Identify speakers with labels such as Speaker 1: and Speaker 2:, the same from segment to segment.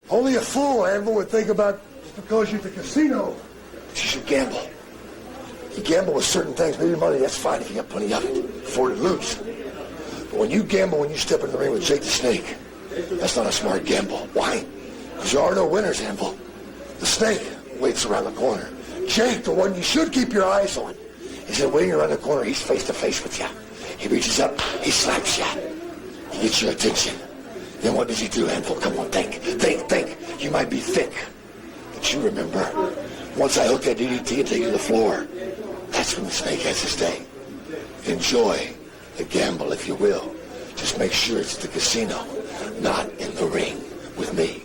Speaker 1: Only a fool, Anvil, would think about just because you're at the casino, you should gamble. You gamble with certain things, maybe money, that's fine if you got plenty of it, afford to lose. But when you gamble, when you step in the ring with Jake the Snake, that's not a smart gamble. Why? Because there are no winners, Anvil. The Snake waits around the corner. Jake, the one you should keep your eyes on, is waiting around the corner. He's face to face with you. He reaches up, he slaps you. He gets your attention. Then what does he do, Anvil? Come on, think. You might be thick, but you remember, once I hook that DDT and take you to the floor, that's when the Snake has his day. Enjoy the gamble, if you will. Just make sure it's at the casino, not in the ring with me.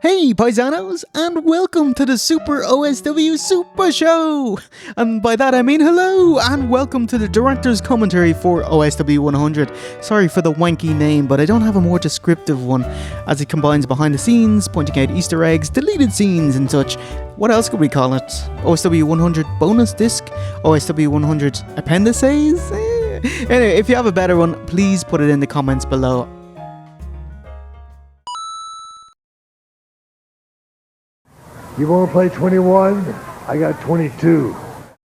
Speaker 2: Hey paisanos, and welcome to the Super OSW Super Show! And by that I mean hello, and welcome to the director's commentary for OSW 100. Sorry for the wanky name, but I don't have a more descriptive one, as it combines behind the scenes, pointing out Easter eggs, deleted scenes and such. What else could we call it? OSW 100 bonus disc? OSW 100 appendices? Anyway, if you have a better one, please put it in the comments below.
Speaker 1: You want to play 21? I got 22.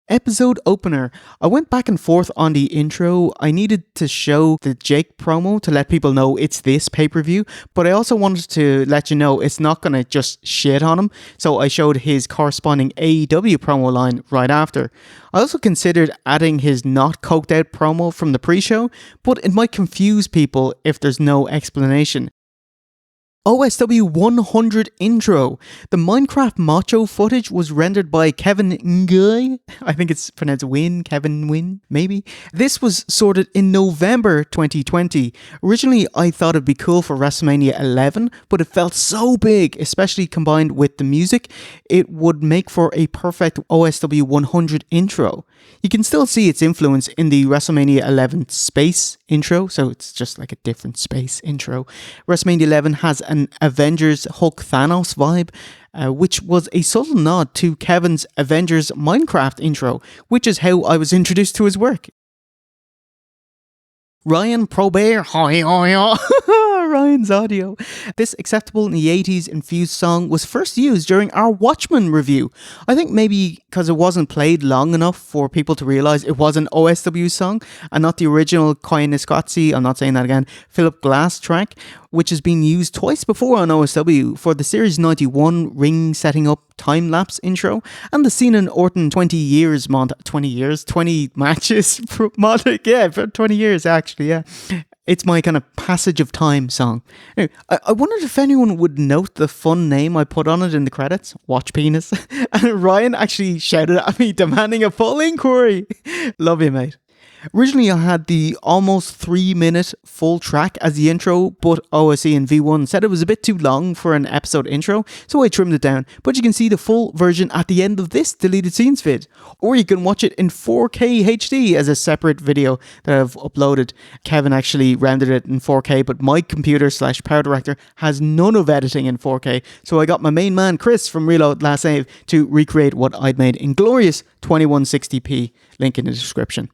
Speaker 2: Episode opener. I went back and forth on the intro. I needed to show the Jake promo to let people know it's this pay-per-view, but I also wanted to let you know it's not going to just shit on him, so I showed his corresponding AEW promo line right after. I also considered adding his not coked out promo from the pre-show, but it might confuse people if there's no explanation. OSW 100 intro. The Minecraft Macho footage was rendered by Kevin Nguy. I think it's pronounced Kevin Win, maybe. This was sorted in November 2020. Originally, I thought it'd be cool for WrestleMania 11, but it felt so big, especially combined with the music, it would make for a perfect OSW 100 intro. You can still see its influence in the WrestleMania 11 space intro, so it's just like a different space intro. WrestleMania 11 has an Avengers Hulk Thanos vibe, which was a subtle nod to Kevin's Avengers Minecraft intro, which is how I was introduced to his work. Ryan Probert, Ryan's audio. This acceptable in the 80s infused song was first used during our Watchmen review. I think maybe because it wasn't played long enough for people to realise it was an OSW song and not the original I'm not saying that again, Philip Glass track, which has been used twice before on OSW for the Series 91 ring setting up time-lapse intro and the Cena and Orton 20 matches yeah, for 20 years actually, yeah. It's my kind of passage of time song. Anyway, I wondered if anyone would note the fun name I put on it in the credits, Watch Penis. And Ryan actually shouted at me demanding a full inquiry. Love you, mate. Originally, I had the almost 3-minute full track as the intro, but OSE and V1 said it was a bit too long for an episode intro, so I trimmed it down. But you can see the full version at the end of this deleted scenes vid, or you can watch it in 4K HD as a separate video that I've uploaded. Kevin actually rendered it in 4K, but my computer/power director has none of editing in 4K, so I got my main man Chris from Reload Last Save to recreate what I'd made in glorious 2160p. Link in the description.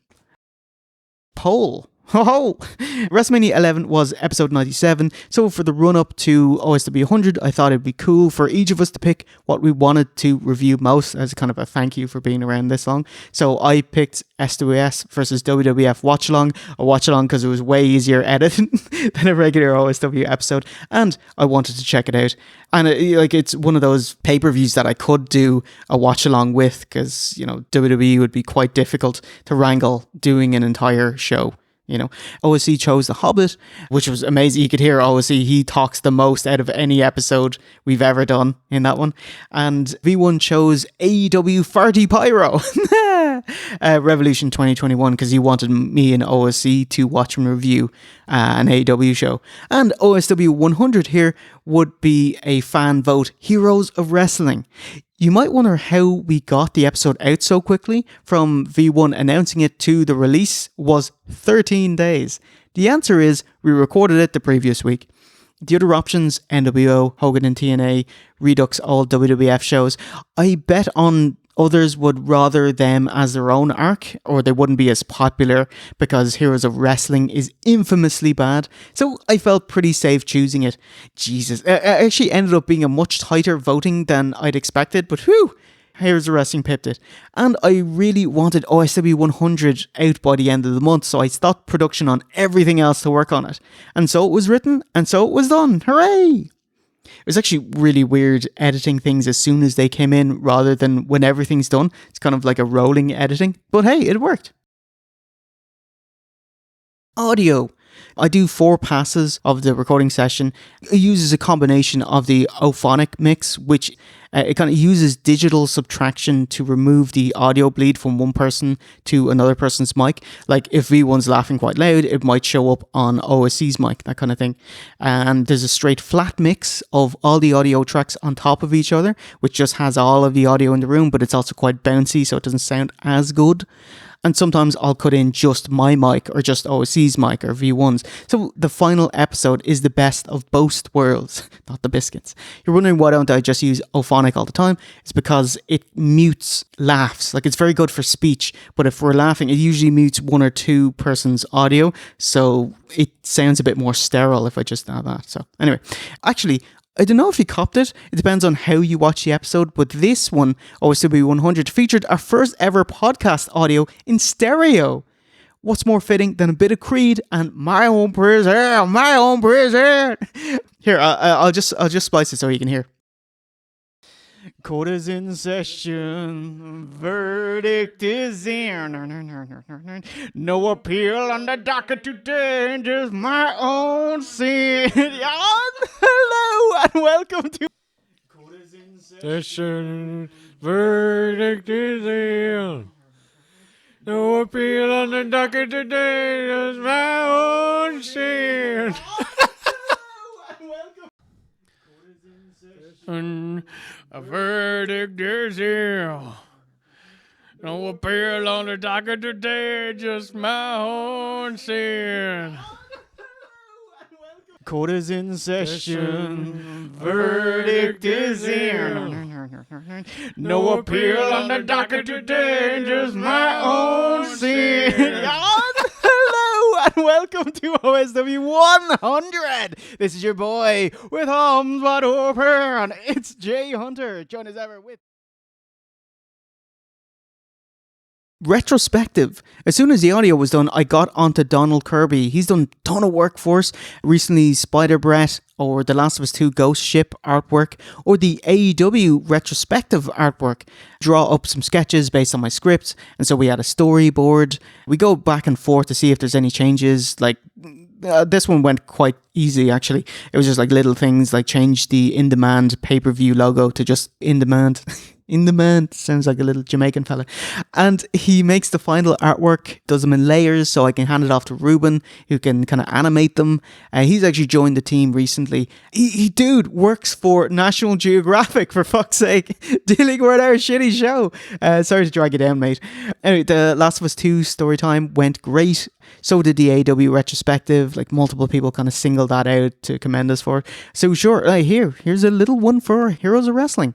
Speaker 2: Poll. WrestleMania 11 was episode 97, so for the run-up to OSW 100, I thought it'd be cool for each of us to pick what we wanted to review most as kind of a thank you for being around this long. So I picked SWS versus WWF watch-along, a watch-along because it was way easier editing than a regular OSW episode, and I wanted to check it out. And it's one of those pay-per-views that I could do a watch-along with because, WWE would be quite difficult to wrangle doing an entire show. OSC chose The Hobbit, which was amazing. You could hear OSC, he talks the most out of any episode we've ever done in that one. And V1 chose AEW Farty Pyro, Revolution 2021, because he wanted me and OSC to watch and review an AEW show. And OSW 100 here would be a fan vote, Heroes of Wrestling. You might wonder how we got the episode out so quickly. From V1 announcing it to the release was 13 days. The answer is we recorded it the previous week. The other options, NWO, Hogan and TNA, Redux, all WWF shows. I bet on Others would rather them as their own arc, or they wouldn't be as popular because Heroes of Wrestling is infamously bad. So I felt pretty safe choosing it. Jesus, it actually ended up being a much tighter voting than I'd expected, but whew, Heroes of Wrestling pipped it. And I really wanted OSW 100 out by the end of the month, so I stopped production on everything else to work on it. And so it was written, and so it was done. Hooray! It was actually really weird editing things as soon as they came in rather than when everything's done. It's kind of like a rolling editing. But hey, it worked. Audio. I do 4 passes of the recording session. It uses a combination of the Ophonic mix, which it kind of uses digital subtraction to remove the audio bleed from one person to another person's mic. Like if V1's laughing quite loud, it might show up on OSC's mic, that kind of thing. And there's a straight flat mix of all the audio tracks on top of each other, which just has all of the audio in the room, but it's also quite bouncy, so it doesn't sound as good. And sometimes I'll cut in just my mic or just OSC's mic or V1's. So the final episode is the best of both worlds, not the biscuits. You're wondering why don't I just use Ophonic all the time? It's because it mutes laughs. Like it's very good for speech, but if we're laughing, it usually mutes 1 or 2 persons' audio. So it sounds a bit more sterile if I just add that. So anyway, actually, I don't know if you copped it. It depends on how you watch the episode, but this one, OSW 100, featured our first ever podcast audio in stereo. What's more fitting than a bit of Creed and my own prison, my own prison? Here, I'll just splice it so you can hear. Court is in session, verdict is in. No appeal on the docket today, just my own sin. Hello and welcome to Court is in session, verdict is in. No appeal on the docket today, just my own sin. A verdict is here. No appeal on the docket today, just my own sin. Court is in session. Verdict is in. No appeal on the docket today, just my own sin. Hello and welcome to OSW 100. This is your boy with arms wide open, and it's Jay Hunter. Join us ever with retrospective. As soon as the audio was done, I got onto Donald Kirby. He's done a ton of work for us. Recently, Spider Brett, or The Last of Us 2 Ghost Ship artwork, or the AEW retrospective artwork. Draw up some sketches based on my script, and so we had a storyboard. We go back and forth to see if there's any changes. Like, this one went quite easy, actually. It was just like little things, like change the in-demand pay-per-view logo to just in-demand. In demand, sounds like a little Jamaican fella. And he makes the final artwork, does them in layers so I can hand it off to Ruben, who can kind of animate them. He's actually joined the team recently. He dude works for National Geographic, for fuck's sake, dealing with our shitty show. Sorry to drag you down, mate. Anyway, the Last of Us 2 story time went great. So did the AW retrospective. Like, multiple people kind of singled that out to commend us for it. So sure, here's a little one for Heroes of Wrestling.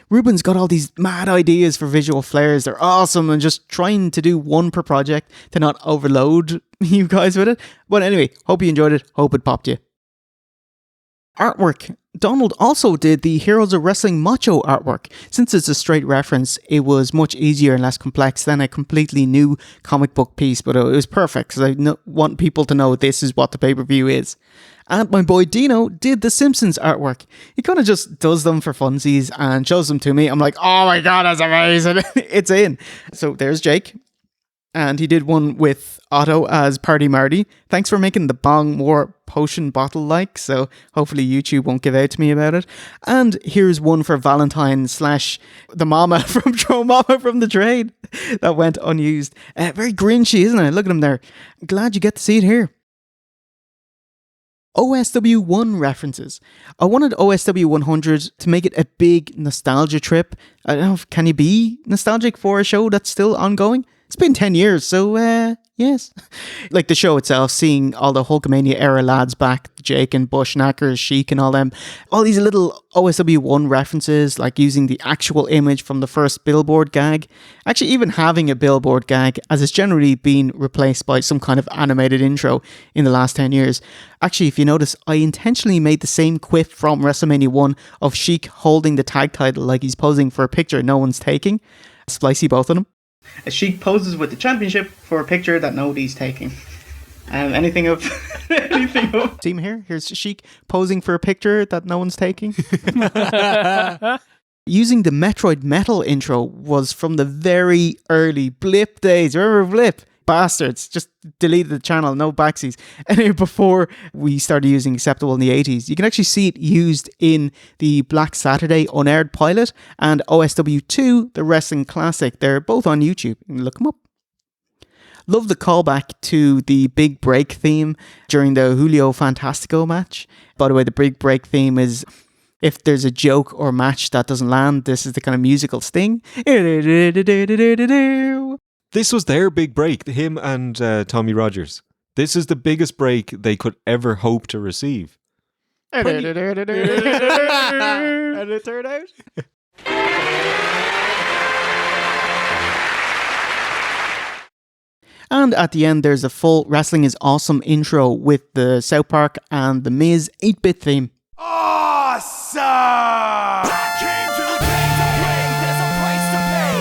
Speaker 2: Ruben's got all these mad ideas for visual flares. They're awesome, and just trying to do one per project to not overload you guys with it. But anyway, hope you enjoyed it. Hope it popped you. Artwork. Donald also did the Heroes of Wrestling Macho artwork. Since it's a straight reference, it was much easier and less complex than a completely new comic book piece, but it was perfect because I want people to know this is what the pay-per-view is. And my boy Dino did the Simpsons artwork. He kind of just does them for funsies and shows them to me. I'm like, oh my god, that's amazing. It's in. So there's Jake. And he did one with Otto as Party Marty. Thanks for making the bong more potion bottle-like, so hopefully YouTube won't give out to me about it. And here's one for Valentine / the mama from Throw Mama from the Trade that went unused. Very grinchy, isn't it? Look at him there. Glad you get to see it here. OSW 1 references. I wanted OSW 100 to make it a big nostalgia trip. I don't know, can you be nostalgic for a show that's still ongoing? It's been 10 years, so yes. Like the show itself, seeing all the Hulkamania era lads back, Jake and Bush, Knackers, Sheik and all them, all these little OSW1 references, like using the actual image from the first billboard gag. Actually, even having a billboard gag, as it's generally been replaced by some kind of animated intro in the last 10 years. Actually, if you notice, I intentionally made the same quip from WrestleMania 1 of Sheik holding the tag title like he's posing for a picture no one's taking. Splicey, both of them. Sheik poses with the championship for a picture that nobody's taking. Anything of team here? Here's Sheik posing for a picture that no one's taking. Using the Metroid Metal intro was from the very early Blip days. Remember Blip? Bastards. Just deleted the channel, no backsies. And before we started using Acceptable in the 80s, you can actually see it used in the Black Saturday unaired pilot and OSW2, the Wrestling Classic. They're both on YouTube. You can look them up. Love the callback to the Big Break theme during the Julio Fantastico match. By the way, the Big Break theme is, if there's a joke or match that doesn't land, this is the kind of musical sting.
Speaker 3: This was their big break, him and Tommy Rogers. This is the biggest break they could ever hope to receive.
Speaker 2: And it turned out. And at the end, there's a full Wrestling is Awesome intro with the South Park and the Miz 8-bit theme.
Speaker 4: Awesome! Came to the game to play. There's a price to pay.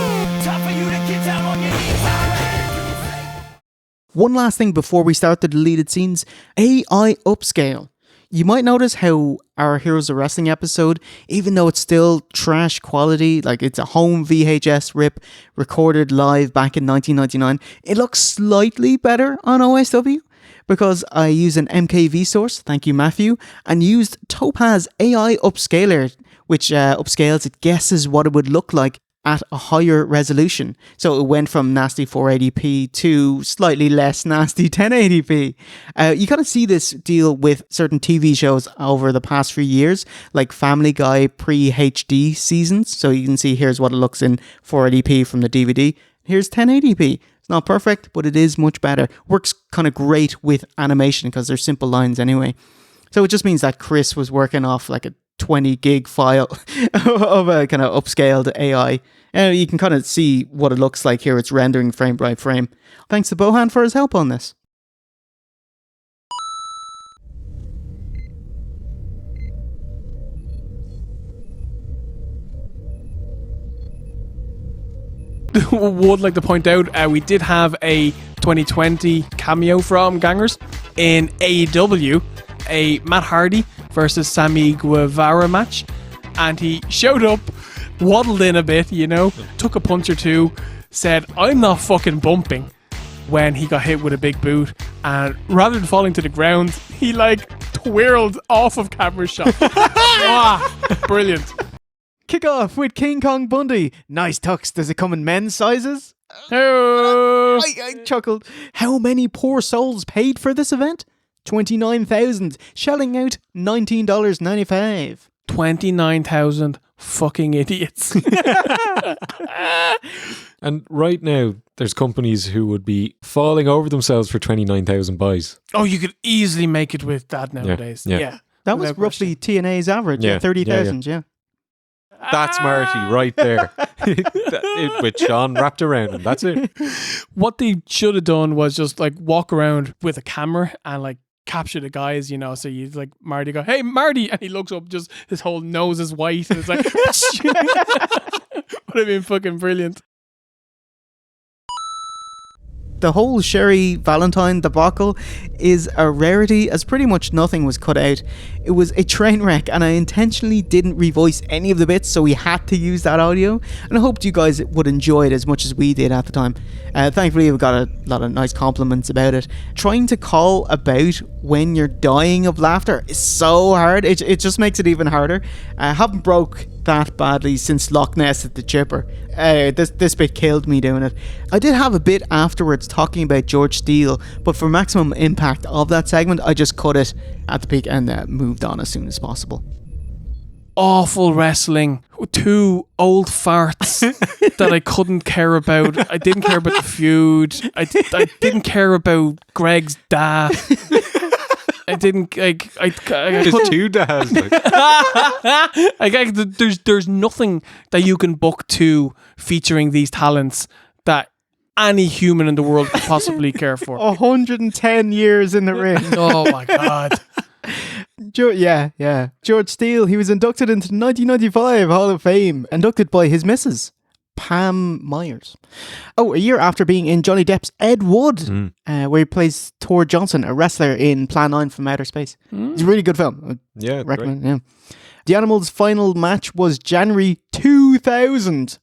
Speaker 4: Time for you to get down on your knees.
Speaker 2: One last thing before we start the deleted scenes, AI upscale. You might notice how our Heroes of Wrestling episode, even though it's still trash quality, like it's a home VHS rip recorded live back in 1999, it looks slightly better on OSW because I use an MKV source, thank you Matthew, and used Topaz AI Upscaler, which upscales, it guesses what it would look like at a higher resolution. So it went from nasty 480p to slightly less nasty 1080p. You kind of see this deal with certain TV shows over the past few years, like Family Guy pre-HD seasons. So you can see here's what it looks in 480p from the DVD. Here's 1080p. It's not perfect, but it is much better. Works kind of great with animation because they're simple lines anyway. So it just means that Chris was working off like a 20 gig file of a kind of upscaled AI. You can kind of see what it looks like here. It's rendering frame by frame. Thanks to Bohan for his help on this.
Speaker 5: Would like to point out we did have a 2020 cameo from Gangers in AEW, a Matt Hardy versus Sammy Guevara match, and he showed up, waddled in a bit, took a punch or two, said, "I'm not fucking bumping," when he got hit with a big boot, and rather than falling to the ground, he twirled off of camera shot. Brilliant.
Speaker 2: Kick off with King Kong Bundy. Nice tux. Does it come in men's sizes?
Speaker 5: Oh.
Speaker 2: I chuckled. How many poor souls paid for this event? 29,000, shelling out $19.95.
Speaker 5: 29,000 fucking idiots.
Speaker 3: And right now, there's companies who would be falling over themselves for 29,000 buys.
Speaker 5: Oh, you could easily make it with that nowadays.
Speaker 3: Yeah.
Speaker 2: That was
Speaker 5: Without
Speaker 2: roughly TNA's average.
Speaker 3: Yeah.
Speaker 2: 30,000, yeah.
Speaker 3: That's Marty right there. With Sean wrapped around him. That's it.
Speaker 5: What they should have done was just walk around with a camera and capture the guys, so you Marty go, "Hey Marty," and he looks up, just his whole nose is white and it's would have been fucking brilliant.
Speaker 2: The whole Sherry Valentine debacle is a rarity, as pretty much nothing was cut out. It was a train wreck, and I intentionally didn't revoice any of the bits, so we had to use that audio, and I hoped you guys would enjoy it as much as we did at the time. Thankfully, we got a lot of nice compliments about it. Trying to call about when you're dying of laughter is so hard. It just makes it even harder. I haven't broke that badly since Loch Ness at the Chipper. This bit killed me doing it. I did have a bit afterwards talking about George Steele, but for maximum impact of that segment, I just cut it at the peak and moved on as soon as possible.
Speaker 5: awful wrestling. Two old farts that I couldn't care about. I didn't care about the feud. I didn't care about Greg's dad. I didn't like.
Speaker 3: There's two dads.
Speaker 5: There's nothing that you can book to featuring these talents that any human in the world could possibly care for.
Speaker 2: 110 years in the ring.
Speaker 5: Oh my god.
Speaker 2: George Steele, he was inducted into the 1995 Hall of Fame, inducted by his missus, Pam Myers. Oh, a year after being in Johnny Depp's Ed Wood, where he plays Thor Johnson, a wrestler in Plan 9 from Outer Space. It's a really good film.
Speaker 3: Yeah,
Speaker 2: recommend. Yeah. The Animals' final match was January 2000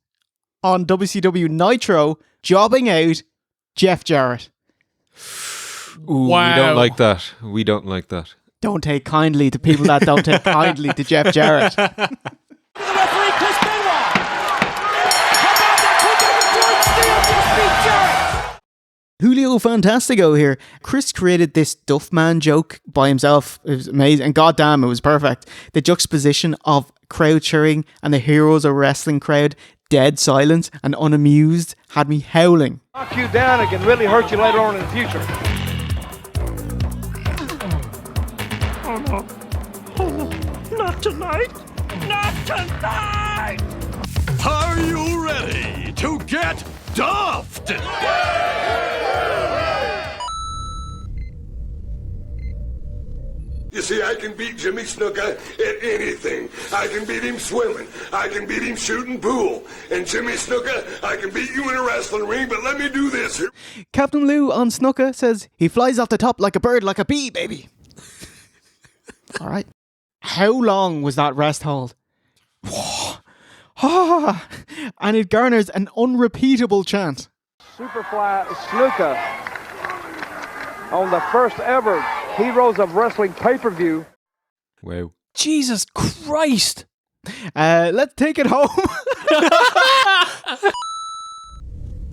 Speaker 2: on WCW Nitro, jobbing out Jeff Jarrett.
Speaker 3: Ooh,
Speaker 5: Wow.
Speaker 3: We don't like that. We don't like that.
Speaker 2: Don't take kindly to people that don't take kindly to Jeff Jarrett.
Speaker 4: The referee, Chris Benoit. How about that quick and George Steele just beat Jarrett?
Speaker 2: Julio Fantastico here. Chris created this Duffman joke by himself. It was amazing. And goddamn, it was perfect. The juxtaposition of crowd cheering and the heroes of wrestling crowd, dead silent and unamused, had me howling.
Speaker 6: Knock you down, it can really hurt you later on in the future.
Speaker 4: Not tonight. Not tonight. Are you ready to get duffed?
Speaker 1: You see, I can beat Jimmy Snuka at anything. I can beat him swimming. I can beat him shooting pool. And Jimmy Snuka, I can beat you in a wrestling ring, but let me do this here.
Speaker 2: Captain Lou on Snuka says, he flies off the top like a bird, like a bee, baby. All right. How long was that rest hold? And it garners an unrepeatable chant.
Speaker 6: Superfly Snuka on the first ever Heroes of Wrestling pay-per-view.
Speaker 3: Wow.
Speaker 5: Jesus Christ.
Speaker 2: Let's take it home.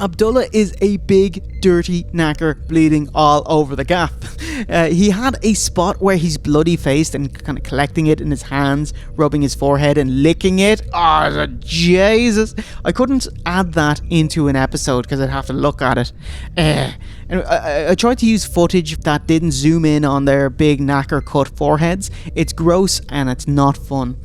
Speaker 2: Abdullah is a big, dirty knacker bleeding all over the gaff. He had a spot where he's bloody faced and kind of collecting it in his hands, rubbing his forehead and licking it. Oh, Jesus. I couldn't add that into an episode because I'd have to look at it. And I tried to use footage that didn't zoom in on their big knacker cut foreheads. It's gross and it's not fun.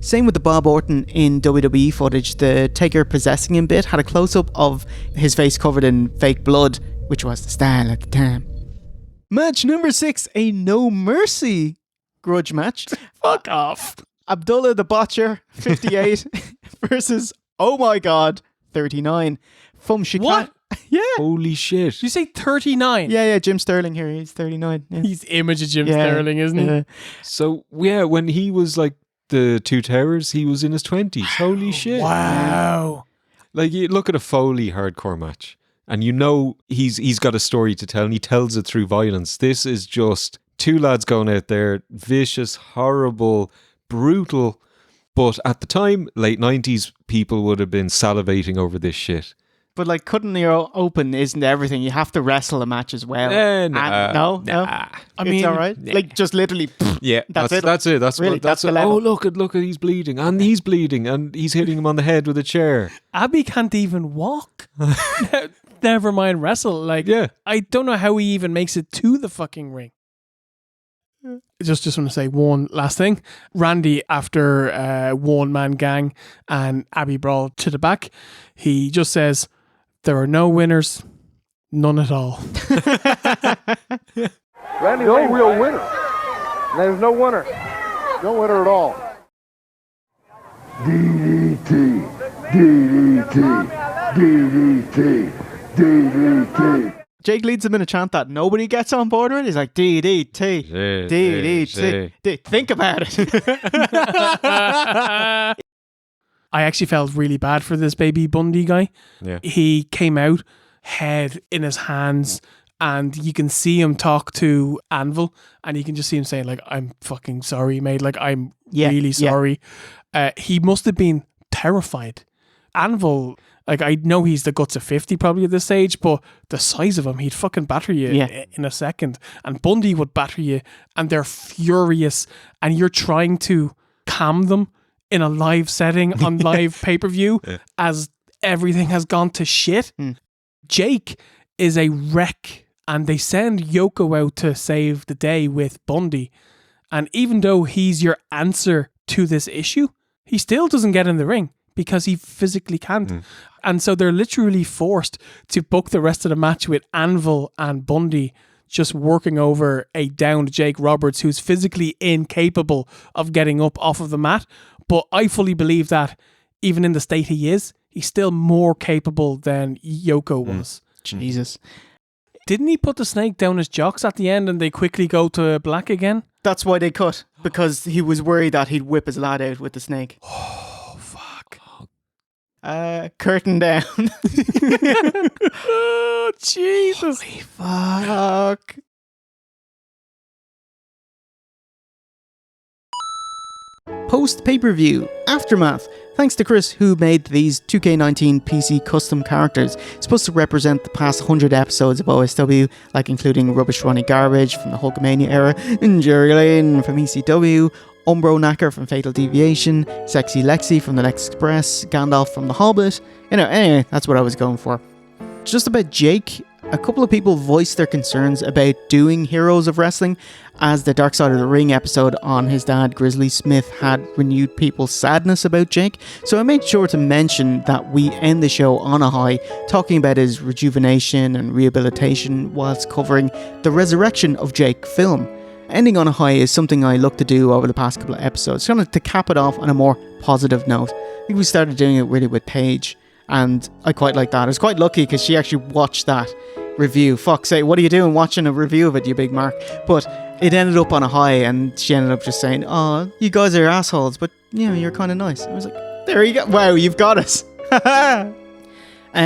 Speaker 2: Same with the Bob Orton in WWE footage. The Taker possessing him bit had a close-up of his face covered in fake blood, which was the style at the time. Match number 6, a No Mercy grudge match.
Speaker 5: Fuck off.
Speaker 2: Abdullah the Botcher, 58, versus, oh my god, 39. From Chicago.
Speaker 5: What?
Speaker 2: Yeah.
Speaker 3: Holy shit.
Speaker 5: Did you say 39?
Speaker 2: Yeah, Jim Sterling here. He's 39. Yeah.
Speaker 5: He's image of Jim Sterling, isn't he?
Speaker 3: So, yeah, when he was like the Two Towers, he was in his 20s. Holy shit.
Speaker 5: Wow.
Speaker 3: Like, you look at a Foley hardcore match and you know he's got a story to tell and he tells it through violence. This is just two lads going out there, vicious, horrible, brutal. But at the time, late 90s, people would have been salivating over this shit.
Speaker 2: But like cutting the open isn't everything. You have to wrestle a match as well.
Speaker 3: Nah.
Speaker 2: No.
Speaker 5: I mean,
Speaker 2: it's all right. Like just literally.
Speaker 3: Yeah,
Speaker 2: That's it.
Speaker 3: That's it. That's
Speaker 2: Really,
Speaker 3: what, that's
Speaker 2: that's the
Speaker 3: it.
Speaker 2: level.
Speaker 3: Oh, look at he's bleeding, and he's bleeding, and he's hitting him on the head with a chair.
Speaker 5: Abby can't even walk. Never mind wrestle. Like,
Speaker 3: Yeah.
Speaker 5: I don't know how he even makes it to the fucking ring. Just want to say one last thing. Randy, after one man gang and Abby brawl to the back, he just says, "There are no winners, none at all."
Speaker 6: Randy's no real winner. There's no winner. No winner at all.
Speaker 1: DDT, DDT, DDT, DDT.
Speaker 2: Jake leads him in a chant that nobody gets on board with. He's like, DDT, DDT. Think about it.
Speaker 5: I actually felt really bad for this baby Bundy guy.
Speaker 3: Yeah.
Speaker 5: He came out, head in his hands, and you can see him talk to Anvil, and you can just see him saying, like, "I'm fucking sorry, mate. Like, I'm really sorry." He must have been terrified. Anvil, like, I know he's the guts of 50 probably at this stage, but the size of him, he'd fucking batter you in a second. And Bundy would batter you, and they're furious, and you're trying to calm them in a live setting on live pay-per-view
Speaker 3: Yeah.
Speaker 5: as everything has gone to shit. Jake is a wreck, and they send Yoko out to save the day with Bundy. And even though he's your answer to this issue, he still doesn't get in the ring because he physically can't. And so they're literally forced to book the rest of the match with Anvil and Bundy just working over a downed Jake Roberts who's physically incapable of getting up off of the mat. But I fully believe that even in the state he is, he's still more capable than Yoko was.
Speaker 2: Jesus.
Speaker 5: Didn't he put the snake down his jocks at the end and they quickly go to black again?
Speaker 2: That's why they cut, because he was worried that he'd whip his lad out with the snake.
Speaker 5: Oh, fuck.
Speaker 2: Curtain down.
Speaker 5: Oh, Jesus.
Speaker 2: Holy fuck. Post pay-per-view Aftermath. Thanks to Chris, who made these 2K19 PC custom characters. It's supposed to represent the past 100 episodes of OSW, like including Rubbish Ronnie Garbage from the Hulkamania era, and Jerry Lane from ECW, Umbro Knacker from Fatal Deviation, Sexy Lexi from The Next Express, Gandalf from The Hobbit. Anyway, that's what I was going for. Just about Jake, a couple of people voiced their concerns about doing Heroes of Wrestling, as the Dark Side of the Ring episode on his dad Grizzly Smith had renewed people's sadness about Jake, so I made sure to mention that we end the show on a high, talking about his rejuvenation and rehabilitation whilst covering the Resurrection of Jake film. Ending on a high is something I look to do over the past couple of episodes, kind of to cap it off on a more positive note. I think we started doing it really with Paige, and I quite like that. I was quite lucky because she actually watched that review. Fuck's sake, what are you doing watching a review of it, you big mark? But it ended up on a high, and she ended up just saying, "Oh, you guys are assholes, but you know, you're kind of nice." I was like, there you go. Wow, you've got us.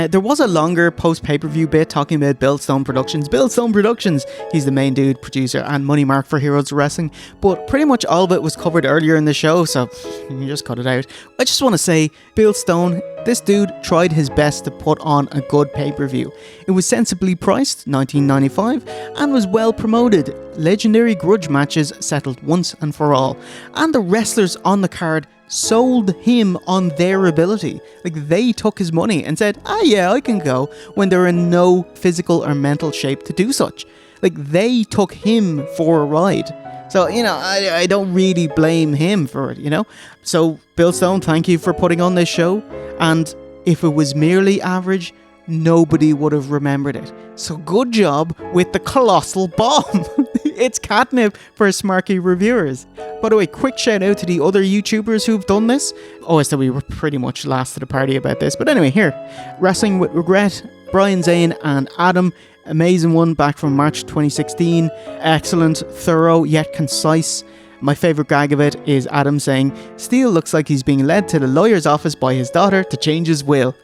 Speaker 2: There was a longer post-pay-per-view bit talking about Bill Stone Productions. Bill Stone Productions, he's the main dude, producer, and money mark for Heroes of Wrestling. But pretty much all of it was covered earlier in the show, so you just cut it out. I just want to say, Bill Stone, this dude tried his best to put on a good pay-per-view. It was sensibly priced, $19.95, and was well promoted. Legendary grudge matches settled once and for all. And the wrestlers on the card sold him on their ability. Like, they took his money and said, yeah, I can go, when they're in no physical or mental shape to do such. Like, they took him for a ride. So, you know, I don't really blame him for it, you know? So, Bill Stone, thank you for putting on this show. And if it was merely average, nobody would have remembered it. So good job with the colossal bomb. It's catnip for smarky reviewers. By the way, quick shout out to the other YouTubers who've done this. OSW were pretty much last to the party about this. But anyway, here. Wrestling with Regret, Brian Zane and Adam. Amazing one back from March 2016. Excellent, thorough, yet concise. My favourite gag of it is Adam saying, Steele looks like he's being led to the lawyer's office by his daughter to change his will.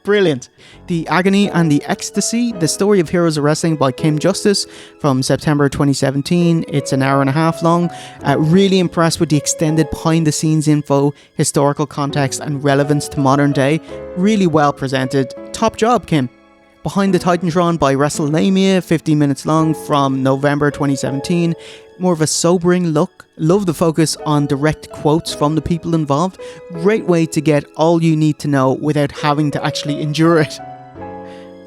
Speaker 2: Brilliant. The Agony and the Ecstasy, the story of Heroes of Wrestling by Kim Justice from September 2017. It's an hour and a half long. Really impressed with the extended behind the scenes info, historical context and relevance to modern day. Really well presented. Top job, Kim. Behind the Titantron by WrestleMania, 15 minutes long from November 2017. More of a sobering look. Love the focus on direct quotes from the people involved. Great way to get all you need to know without having to actually endure it.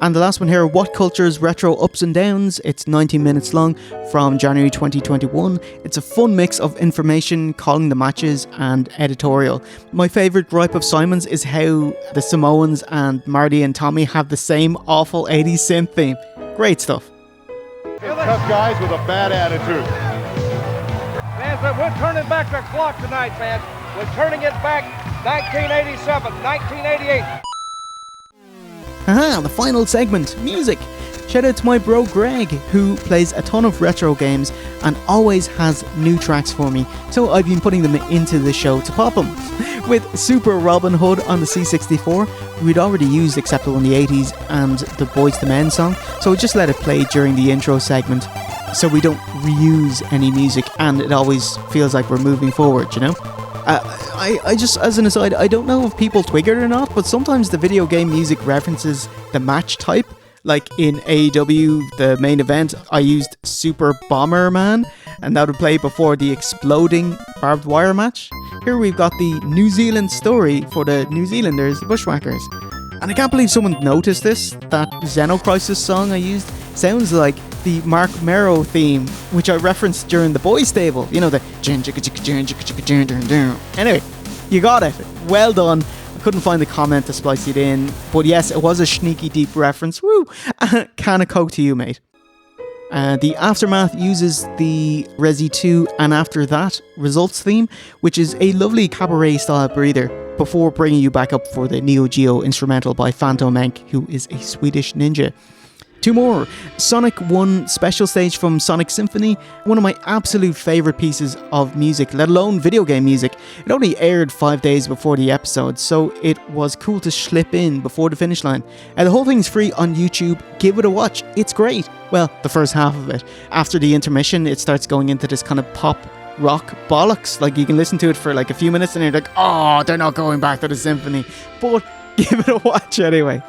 Speaker 2: And the last one here, What Culture's Retro Ups and Downs. It's 19 minutes long from January 2021. It's a fun mix of information, calling the matches, and editorial. My favourite gripe of Simon's is how the Samoans and Marty and Tommy have the same awful 80s synth theme. Great stuff.
Speaker 6: Tough guys with a bad attitude.
Speaker 7: Fans, we're turning back the clock tonight, fans. We're turning it back 1987, 1988.
Speaker 2: Haha, the final segment, music. Shout out to my bro Greg, who plays a ton of retro games and always has new tracks for me, so I've been putting them into the show to pop them. With Super Robin Hood on the C64, we'd already used Acceptable in the 80s and the Boyz II Men song, so I just let it play during the intro segment so we don't reuse any music and it always feels like we're moving forward, you know? I just, as an aside, I don't know if people twig it or not, but sometimes the video game music references the match type. Like in AEW, the main event, I used Super Bomberman, and that would play before the exploding barbed wire match. Here we've got the New Zealand story for the New Zealanders, the Bushwhackers. And I can't believe someone noticed this. That Xenocrisis song I used sounds like the Mark Merrow theme, which I referenced during the Boys Stable. You know, the... Anyway, you got it. Well done. I couldn't find the comment to splice it in. But yes, it was a sneaky deep reference. Woo! Can of coke to you, mate. The Aftermath uses the Resi 2 and After That Results theme, which is a lovely cabaret style breather, before bringing you back up for the Neo Geo instrumental by Phantom Enk, who is a Swedish ninja. Two more. Sonic 1 Special Stage from Sonic Symphony, one of my absolute favourite pieces of music, let alone video game music. It only aired 5 days before the episode, so it was cool to slip in before the finish line. The whole thing's free on YouTube, give it a watch, it's great. Well, the first half of it. After the intermission, it starts going into this kind of pop rock bollocks. Like, you can listen to it for like a few minutes and you're like, oh, they're not going back to the symphony. But give it a watch anyway.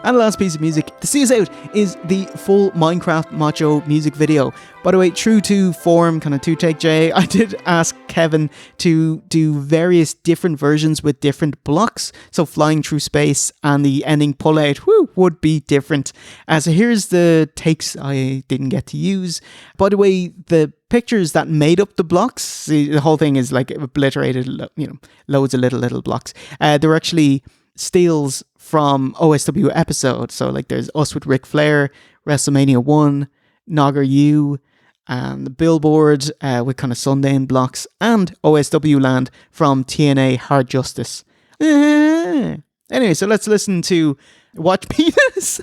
Speaker 2: And the last piece of music to see us out is the full Minecraft Macho music video. By the way, true to form, kind of to take J, I did ask Kevin to do various different versions with different blocks. So flying through space and the ending pullout would be different. So here's the takes I didn't get to use. By the way, the pictures that made up the blocks, see, the whole thing is like obliterated, you know, loads of little blocks. They're actually steals from OSW episode. So like there's us with Ric Flair, WrestleMania 1, Nogger U, and the Billboard with kind of Sundane blocks, and OSW Land from TNA Hard Justice. Anyway, so let's listen to Watch Penis.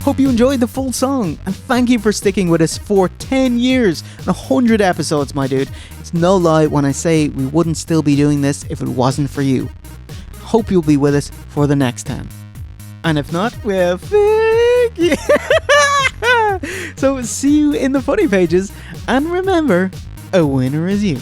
Speaker 2: Hope you enjoyed the full song, and thank you for sticking with us for 10 years and 100 episodes, my dude. It's It's no lie when I say we wouldn't still be doing this if it wasn't for you. Hope you'll be with us for the next 10. And if not, well, fuck you. So see you in the funny pages, and remember, a winner is you.